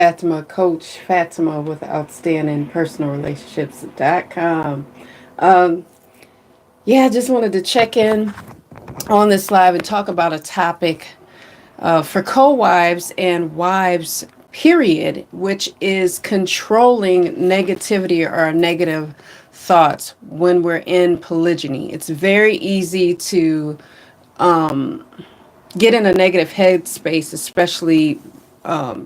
Fatima, Coach Fatima with Outstanding Personal Relationships.com. Um, yeah, I just wanted to check in on this live and talk about a topic for co-wives and wives, period, which is controlling negativity or negative thoughts when we're in polygyny. It's very easy to get in a negative headspace, especially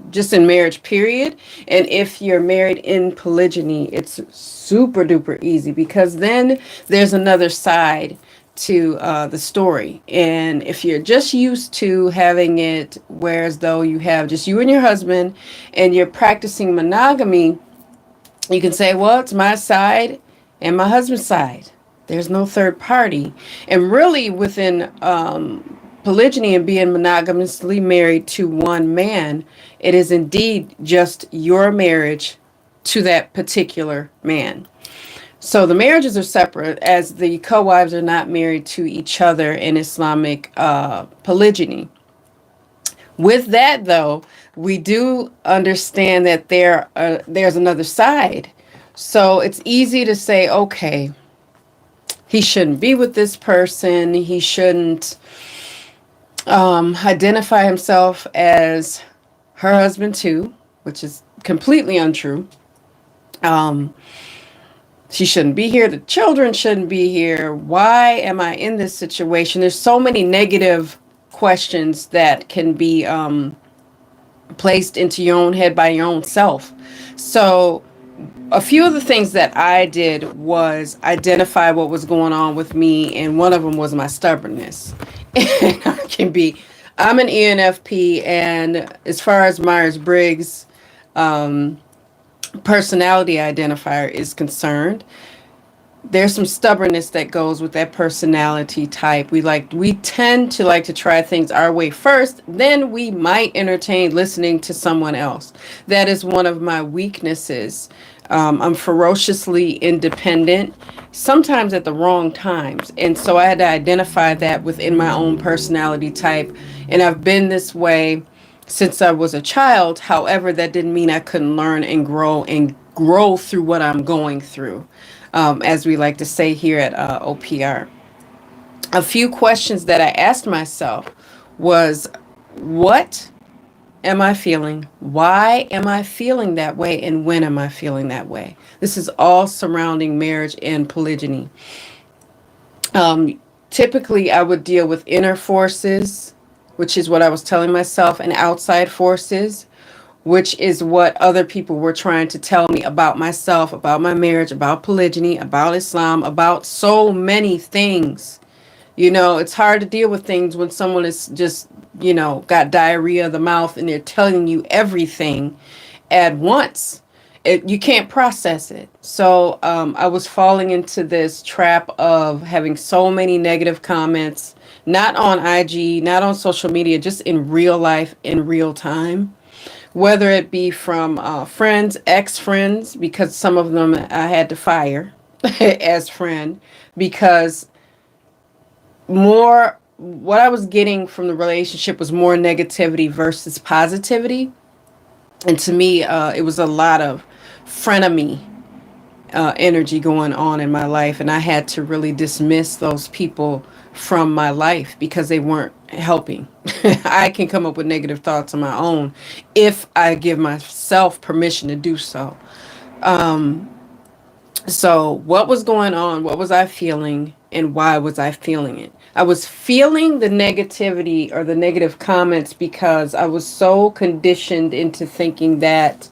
just in marriage, period. And if you're married in polygyny, it's super duper easy because then there's another side to the story. And if you're just used to having it whereas though you have just you and your husband and you're practicing monogamy, you can say, well, it's my side and my husband's side. There's no third party. And really, within polygyny and being monogamously married to one man, it is indeed just your marriage to that particular man. So the marriages are separate, as the co-wives are not married to each other in Islamic polygyny. With that, though, we do understand that there's another side. So it's easy to say, okay, he shouldn't be with this person. He shouldn't identify himself as her husband too, which is completely untrue. Um, she shouldn't be here. The children shouldn't be here. Why am I in this situation? There's so many negative questions that can be placed into your own head by your own self. So a few of the things that I did was identify what was going on with me, and one of them was my stubbornness. And I'm an ENFP, and as far as Myers-Briggs personality identifier is concerned, there's some stubbornness that goes with that personality type. We tend to like to try things our way first, then we might entertain listening to someone else. That is one of my weaknesses. I'm ferociously independent, sometimes at the wrong times. And so I had to identify that within my own personality type. And I've been this way since I was a child. However, that didn't mean I couldn't learn and grow through what I'm going through, as we like to say here at OPR. A few questions that I asked myself was, what am I feeling? Why am I feeling that way? And when am I feeling that way? This is all surrounding marriage and polygyny. Typically, I would deal with inner forces, which is what I was telling myself, and outside forces, which is what other people were trying to tell me about myself, about my marriage, about polygyny, about Islam, about so many things. You know, it's hard to deal with things when someone is just, got diarrhea of the mouth and they're telling you everything at once. You can't process it. So I was falling into this trap of having so many negative comments, not on IG, not on social media, just in real life, in real time. Whether it be from friends, ex-friends, because some of them I had to fire as friend, because more what I was getting from the relationship was more negativity versus positivity. And to me, it was a lot of frenemy energy going on in my life. And I had to really dismiss those people from my life because they weren't helping. I can come up with negative thoughts on my own if I give myself permission to do so. So what was going on? What was I feeling? And why was I feeling it? I was feeling the negativity or the negative comments because I was so conditioned into thinking that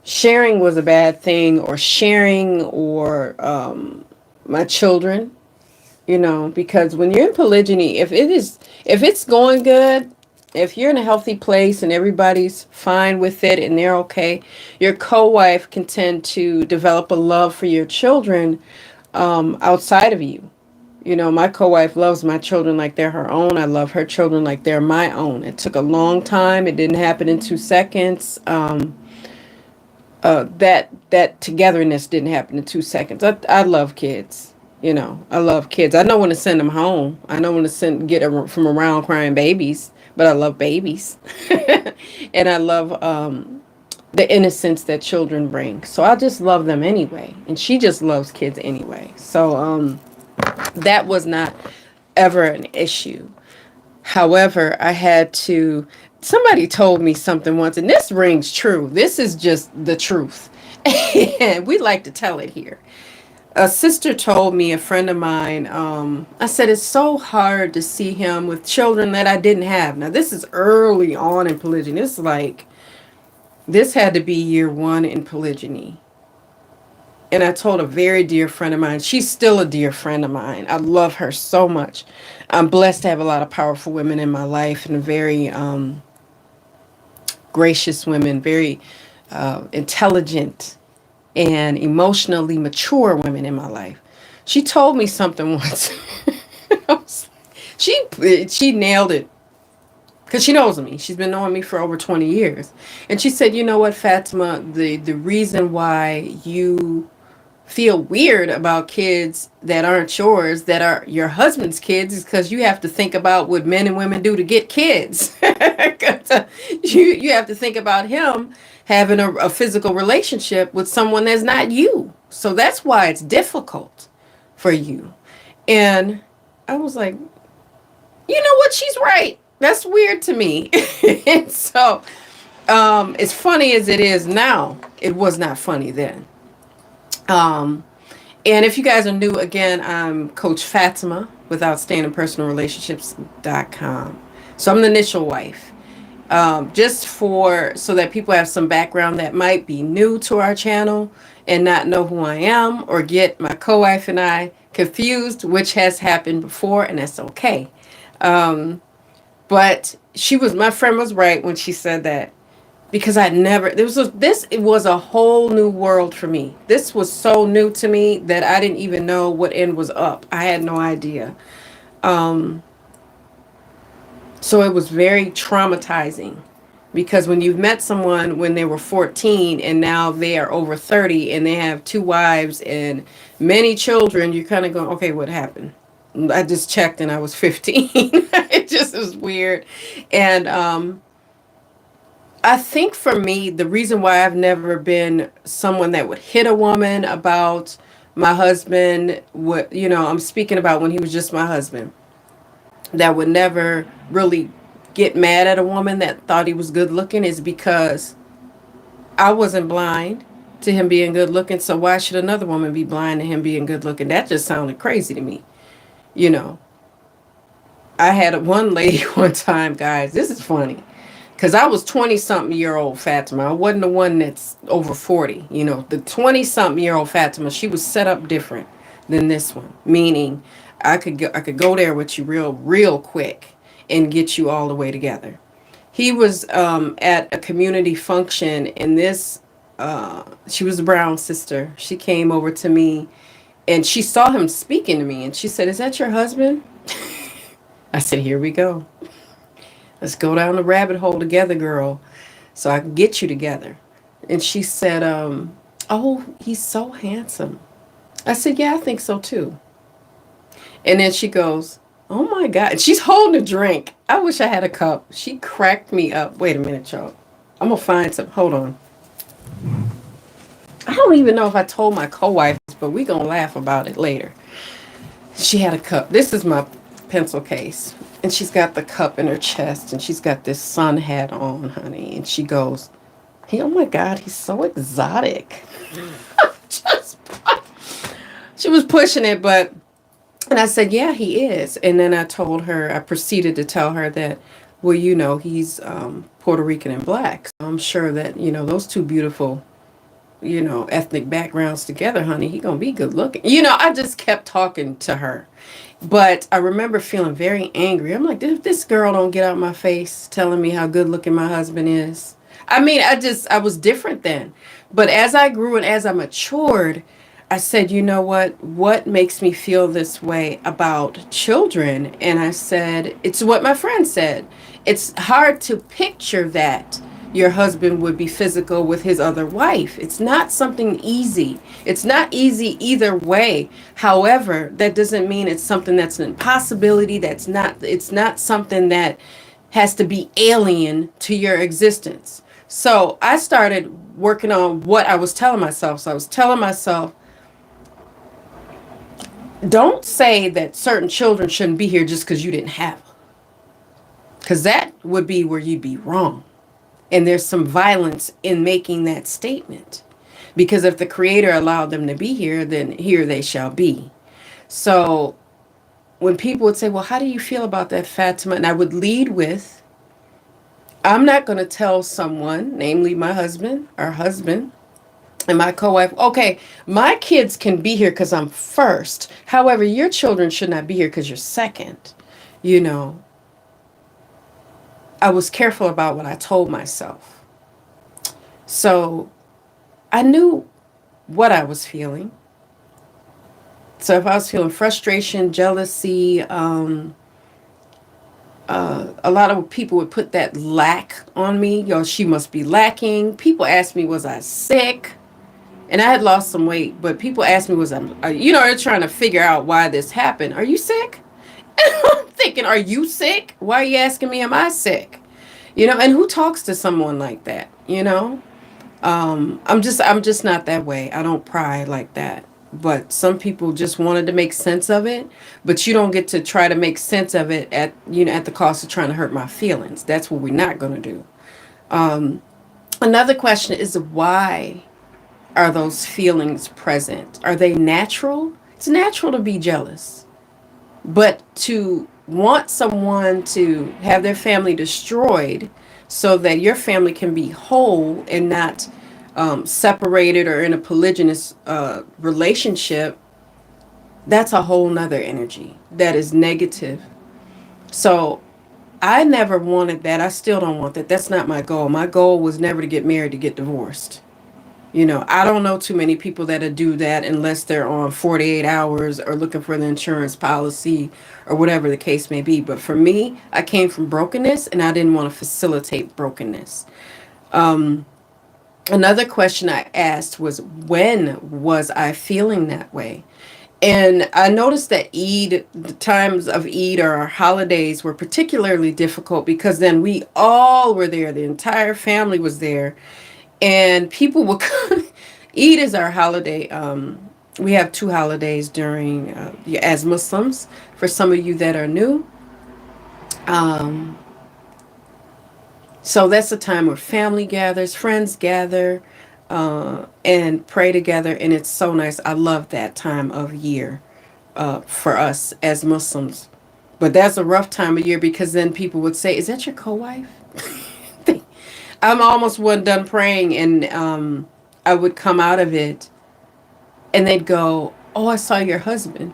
sharing was a bad thing, or sharing, or my children, because when you're in polygyny, if it's going good, if you're in a healthy place and everybody's fine with it and they're okay, your co-wife can tend to develop a love for your children outside of you. My co-wife loves my children like they're her own. I love her children like they're my own. It took a long time. It didn't happen in 2 seconds. That togetherness didn't happen in 2 seconds. I love kids. I love kids. I know when to send them home. I know when to get from around crying babies. but I love babies. And I love the innocence that children bring. So I just love them anyway. And she just loves kids anyway. So that was not ever an issue. However, I had to, somebody told me something once, and this rings true. This is just the truth. And we like to tell it here. A sister told me, a friend of mine, I said, it's so hard to see him with children that I didn't have. Now, this is early on in polygyny. This is like, this had to be year one in polygyny. And I told a very dear friend of mine, she's still a dear friend of mine. I love her so much. I'm blessed to have a lot of powerful women in my life and very gracious women, very intelligent and emotionally mature women in my life. She told me something once. She nailed it because she knows me. She's been knowing me for over 20 years. And she said, you know what, Fatima, the reason why you feel weird about kids that aren't yours, that are your husband's kids, is because you have to think about what men and women do to get kids. You have to think about him having a physical relationship with someone that's not you. So that's why it's difficult for you. And I was like, you know what? She's right. That's weird to me. And so, as funny as it is now, it was not funny then. And if you guys are new, again, I'm Coach Fatimah with OutstandingPersonalRelationships.com. So I'm the initial wife. Just so that people have some background that might be new to our channel and not know who I am, or get my co-wife and I confused, which has happened before, and that's okay. But my friend was right when she said that, because it was a whole new world for me. This was so new to me that I didn't even know what end was up. I had no idea. So it was very traumatizing, because when you've met someone when they were 14 and now they are over 30 and they have 2 wives and many children, you're kind of going, okay, what happened? I just checked and I was 15. It just was weird. And I think for me, the reason why I've never been someone that would hit a woman about my husband, I'm speaking about when he was just my husband, that would never really get mad at a woman that thought he was good looking, is because I wasn't blind to him being good looking. So why should another woman be blind to him being good looking? That just sounded crazy to me. I had one lady one time, guys, this is funny, because I was 20-something-year-old Fatima. I wasn't the one that's over 40. The 20-something-year-old Fatima, she was set up different than this one, meaning I could go there with you real quick and get you all the way together. He was at a community function, and she was a brown sister. She came over to me, and she saw him speaking to me, and she said, "Is that your husband?" I said, "Here we go. Let's go down the rabbit hole together, girl, so I can get you together." And she said, "Oh, he's so handsome." I said, "Yeah, I think so too." And then she goes, "Oh my God." And she's holding a drink. I wish I had a cup. She cracked me up. Wait a minute, y'all. I'm going to find some. Hold on. I don't even know if I told my co-wife, but we're going to laugh about it later. She had a cup. This is my pencil case. And she's got the cup in her chest, and she's got this sun hat on, honey. And she goes, "Oh my God, he's so exotic." She was pushing it, and I said, "Yeah, he is." And then I proceeded to tell her that, well, he's Puerto Rican and black. So I'm sure that, those two beautiful, ethnic backgrounds together, honey, he gonna be good looking. I just kept talking to her. But I remember feeling very angry. I'm like, if this girl don't get out my face telling me how good looking my husband is. I mean, I was different then. But as I grew and as I matured, I said, you know what makes me feel this way about children? And I said, it's what my friend said. It's hard to picture that your husband would be physical with his other wife. It's not something easy. It's not easy either way. However, that doesn't mean it's something that's an impossibility. It's not something that has to be alien to your existence. So I started working on what I was telling myself. So I was telling myself, don't say that certain children shouldn't be here just because you didn't have them. Because that would be where you'd be wrong. And there's some violence in making that statement. Because if the Creator allowed them to be here, then here they shall be. So when people would say, well, how do you feel about that, Fatima? And I would lead with, I'm not going to tell someone, namely my husband, our husband, and my co-wife, okay, my kids can be here because I'm first. However, your children should not be here because you're second. You know, I was careful about what I told myself. So I knew what I was feeling. So if I was feeling frustration, jealousy, a lot of people would put that lack on me. Yo, she must be lacking. People asked me, was I sick? And I had lost some weight, but people asked me, was I, they're trying to figure out why this happened. Are you sick? And I'm thinking, are you sick? Why are you asking me, am I sick? And who talks to someone like that? I'm just not that way. I don't pry like that. But some people just wanted to make sense of it, but you don't get to try to make sense of it at the cost of trying to hurt my feelings. That's what we're not going to do. Another question is, why are those feelings present? Are they natural? It's natural to be jealous, but to want someone to have their family destroyed so that your family can be whole and not separated or in a polygynous relationship, that's a whole nother energy that is negative. So I never wanted that. I still don't want that. That's not my goal. My goal was never to get married, to get divorced. I don't know too many people that do that unless they're on 48 hours or looking for the insurance policy or whatever the case may be. But for me, I came from brokenness and I didn't want to facilitate brokenness. Another question I asked was, when was I feeling that way? And I noticed that the times of Eid or our holidays were particularly difficult because then we all were there. The entire family was there. And people will come. Eid is our holiday. We have two holidays during, as Muslims, for some of you that are new. So that's a time where family gathers, friends gather, and pray together. And it's so nice. I love that time of year for us as Muslims. But that's a rough time of year because then people would say, is that your co-wife? I'm almost one done praying, and I would come out of it, and they'd go, oh, I saw your husband.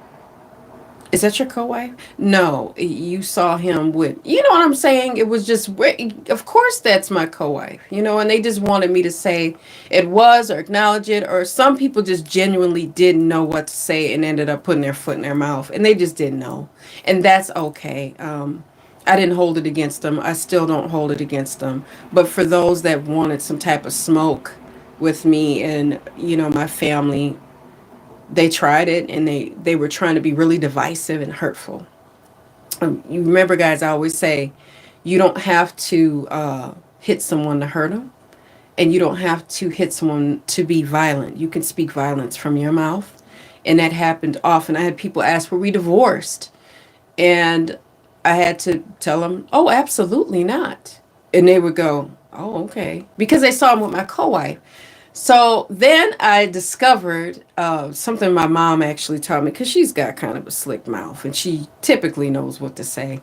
Is that your co-wife? No, you saw him with, you know what I'm saying? It was just, of course that's my co-wife, and they just wanted me to say it was or acknowledge it, or some people just genuinely didn't know what to say and ended up putting their foot in their mouth, and they just didn't know. And that's okay. I didn't hold it against them. I still don't hold it against them. But for those that wanted some type of smoke with me and, my family, they tried it and they were trying to be really divisive and hurtful. You remember, guys, I always say you don't have to hit someone to hurt them. And you don't have to hit someone to be violent. You can speak violence from your mouth. And that happened often. I had people ask, were we divorced? And I had to tell them, oh, absolutely not. And they would go, oh, okay. Because they saw him with my co-wife. So then I discovered something my mom actually taught me, because she's got kind of a slick mouth and she typically knows what to say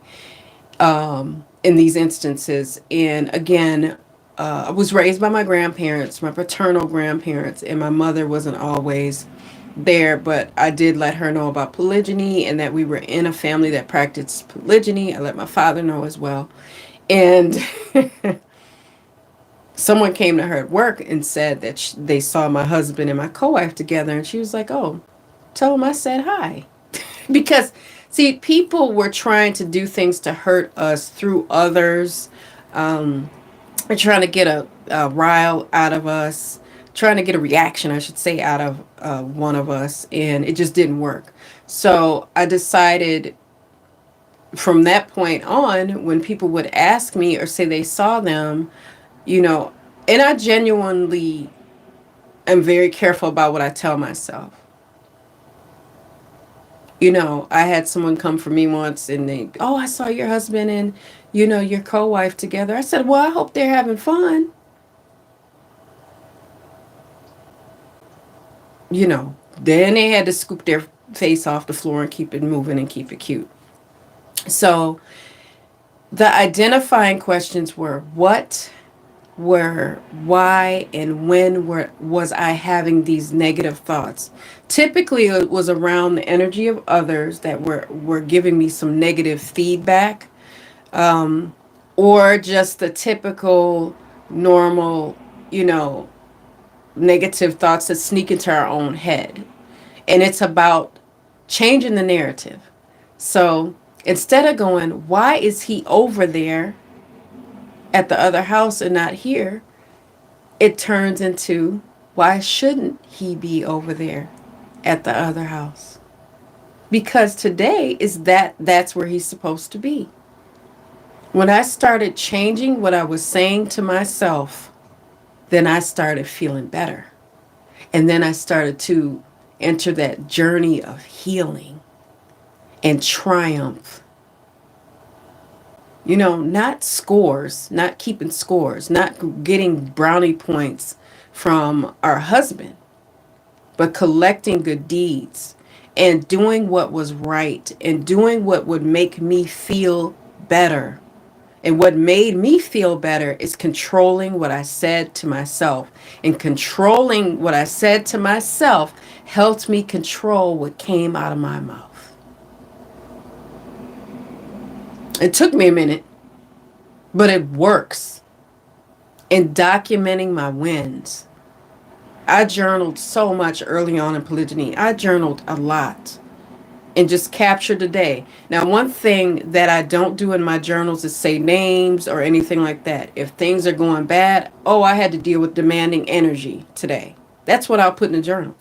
in these instances. And again, I was raised by my grandparents, my paternal grandparents, and my mother wasn't always there, but I did let her know about polygyny and that we were in a family that practiced polygyny. I let my father know as well. And someone came to her at work and said that they saw my husband and my co-wife together, and she was like, oh, tell them I said hi. Because, see, people were trying to do things to hurt us through others. They're trying to get a rile out of us, trying to get a reaction, I should say, out of one of us, and it just didn't work. So I decided from that point on, when people would ask me or say they saw them, you know, and I genuinely am very careful about what I tell myself. You know, I had someone come for me once and they, oh, I saw your husband and, you know, your co wife together. I said, well, I hope they're having fun. You know, then they had to scoop their face off the floor and keep it moving and keep it cute. So the identifying questions were what, were why, and when was I having these negative thoughts. Typically it was around the energy of others that were giving me some negative feedback, or just the typical normal, you know, negative thoughts that sneak into our own head. And it's about changing the narrative. So instead of going, why is he over there at the other house and not here? It turns into, why shouldn't he be over there at the other house? Because today is that's where he's supposed to be. When I started changing what I was saying to myself, then I started feeling better. And then I started to enter that journey of healing and triumph. You know, not scores, not keeping scores, not getting brownie points from our husband, but collecting good deeds and doing what was right and doing what would make me feel better. And what made me feel better is controlling what I said to myself. And controlling what I said to myself helped me control what came out of my mouth. It took me a minute, but it works. In documenting my wins, I journaled so much early on in polygyny. I journaled a lot and just captured the day. Now, one thing that I don't do in my journals is say names or anything like that. If things are going bad, oh, I had to deal with demanding energy today. That's what I'll put in the journal.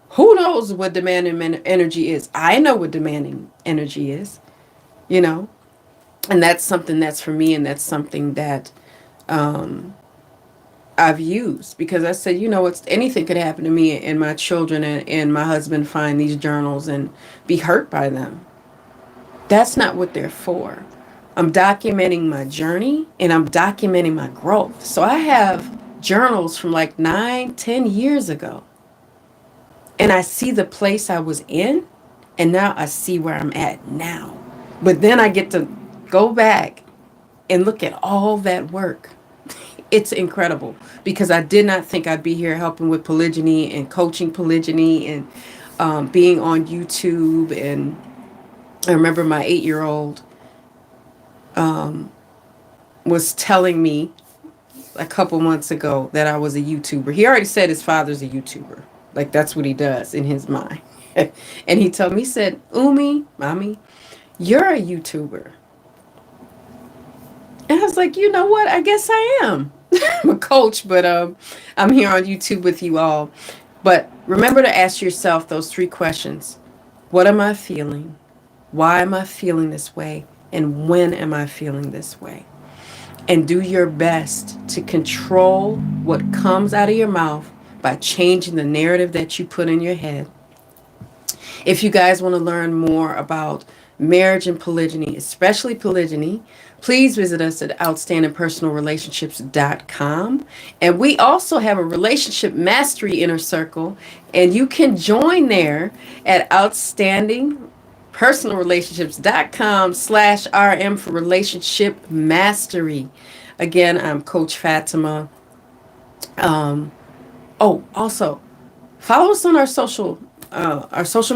Who knows what demanding energy is? I know what demanding energy is, you know, and that's something that's for me, and that's something that I've used, because I said, you know, it's anything could happen to me and my children, and my husband find these journals and be hurt by them. That's not what they're for. I'm documenting my journey and I'm documenting my growth. So I have journals from like 9, 10 years ago, and I see the place I was in, and now I see where I'm at now. But then I get to go back and look at all that work. It's incredible, because I did not think I'd be here helping with polygyny and coaching polygyny and being on YouTube. And I remember my 8-year-old was telling me a couple months ago that I was a YouTuber. He already said his father's a YouTuber. Like, that's what he does in his mind. And he told me, he said, Umi, mommy, you're a YouTuber. And I was like, you know what? I guess I am. I'm a coach, but I'm here on YouTube with you all. But remember to ask yourself those 3 questions. What am I feeling? Why am I feeling this way? And when am I feeling this way? And do your best to control what comes out of your mouth by changing the narrative that you put in your head. If you guys want to learn more about marriage and polygyny, especially polygyny, please visit us at outstandingpersonalrelationships.com. And we also have a relationship mastery inner circle, and you can join there at outstandingpersonalrelationships.com/RM for relationship mastery. Again, I'm Coach Fatimah. Also, follow us on our social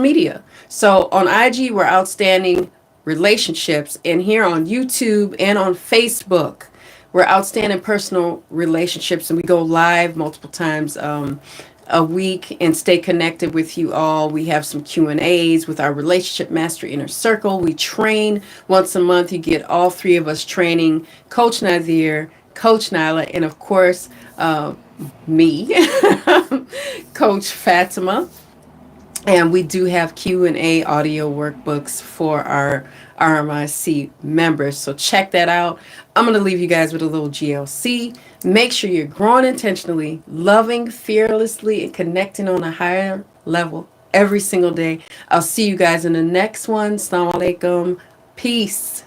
media. So on IG, we're Outstanding Relationships, and here on YouTube and on Facebook, we're Outstanding Personal Relationships, and we go live multiple times a week and stay connected with you all. We have some Q&As with our Relationship Mastery Inner Circle. We train once a month. You get all 3 of us training: Coach Nazir, Coach Nyla, and of course, me, Coach Fatimah. And we do have Q&A audio workbooks for our RMIC members. So check that out. I'm going to leave you guys with a little GLC. Make sure you're growing intentionally, loving fearlessly, and connecting on a higher level every single day. I'll see you guys in the next one. Assalamu alaikum. Peace.